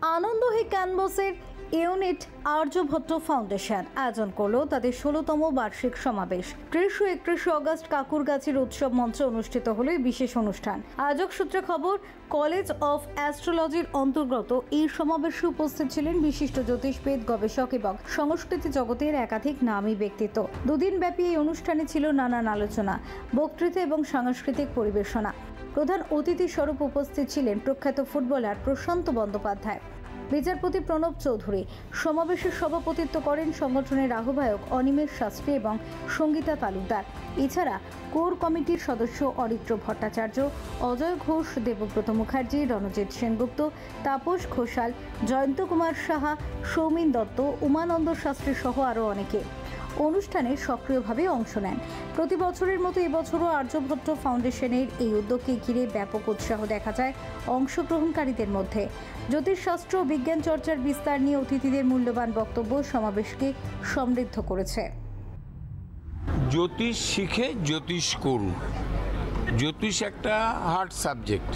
আনন্দহে ক্যানভাসের unit Aryabhata foundation আয়োজন করলো তাদের ১৬তম বার্ষিক সমাবেশ। ৩০ ও ৩১ আগস্ট কাকুরগাছির উৎসব মঞ্চে অনুষ্ঠিত হলো এই বিশেষ অনুষ্ঠান। আয়োজক সূত্রে খবর, কলেজ অফ অ্যাস্ট্রোলজির অন্তর্গত এই সমাবেশে উপস্থিত ছিলেন বিশিষ্ট জ্যোতিষবিদ, গবেষক এবং সংস্কৃতি জগতের একাধিক নামী ব্যক্তিত্ব। দুদিন ব্যাপী এই অনুষ্ঠানে ছিল নানান আলোচনা, বক্তৃতা এবং সাংস্কৃতিক পরিবেশনা। প্রধান অতিথি স্বরূপ উপস্থিত ছিলেন প্রখ্যাত ফুটবলার প্রশান্ত বন্দ্যোপাধ্যায়, বিচারপতি প্রণব চৌধুরী। সমাবেশে সভাপতিত্ব করেন সংগঠনের আহ্বায়ক অনিমেষ শাস্ত্রী এবং সঙ্গীতা তালুকদার। এছাড়া কোর কমিটির সদস্য অরিত্র ভট্টাচার্য, অজয় ঘোষ, দেবব্রত মুখার্জি, রণজিৎ সেনগুপ্ত, তাপস ঘোষাল, জয়ন্ত কুমার সাহা, সৌমিন দত্ত, উমানন্দ শাস্ত্রী সহ আরও অনেকে অনুষ্ঠানে সক্রিয়ভাবে অংশ নেন। প্রতি বছরের মতো এবছরও আর্যভট্ট ফাউন্ডেশনের এই উদ্যোগকে ঘিরে ব্যাপক উৎসাহ দেখা যায় অংশগ্রহণকারীদের মধ্যে। জ্যোতিষশাস্ত্র ও বিজ্ঞান চর্চার বিস্তার নিয়ে অতিথিদের মূল্যবান বক্তব্য সমাবেশকে সমৃদ্ধ করেছে। জ্যোতিষ শিখে জ্যোতিষ করুন। জ্যোতিষ একটা হার্ড সাবজেক্ট,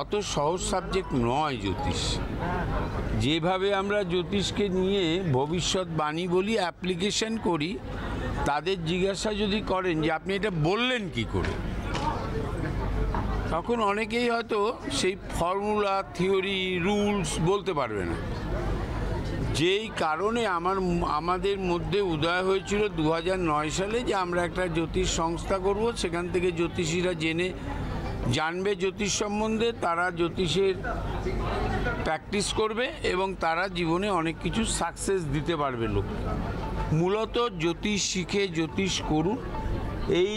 অত সহজ সাবজেক্ট নয় জ্যোতিষ। যেভাবে আমরা জ্যোতিষকে নিয়ে ভবিষ্যৎবাণী বলি, অ্যাপ্লিকেশন করি, তাদের জিজ্ঞাসা যদি করেন যে আপনি এটা বললেন কি করে, তখন অনেকেই হয়তো সেই ফর্মুলা, থিওরি, রুলস বলতে পারবে না। যেই কারণে আমাদের মধ্যে উদয় হয়েছিল 2009 সালে যে আমরা একটা জ্যোতিষ সংস্থা করব, সেখান থেকে জ্যোতিষীরা জানবে জ্যোতিষ সম্বন্ধে, তারা জ্যোতিষের প্র্যাকটিস করবে এবং তারা জীবনে অনেক কিছু সাকসেস দিতে পারবে লোক। মূলত জ্যোতিষ শিখে জ্যোতিষ করুন, এই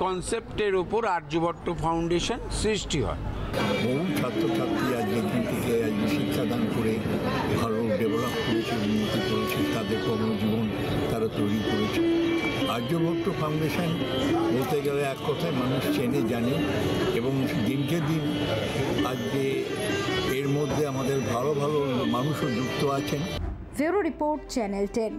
কনসেপ্টের ওপর আর্যভট্ট ফাউন্ডেশন সৃষ্টি হয়। বহু ছাত্রছাত্রী আজকে শিক্ষাদান করে ভালো ডেভেলপ করেছে, উন্নতি করেছে, তাদের কর্মজীবন তারা তৈরি করেছে। আর্যভট্ট ফাউন্ডেশন বলতে গেলে এক কথায় মানুষ চেনে, জানে এবং দিনকে দিন আজকে এর মধ্যে আমাদের ভালো ভালো মানুষও যুক্ত আছেন। Bureau report, channel 10।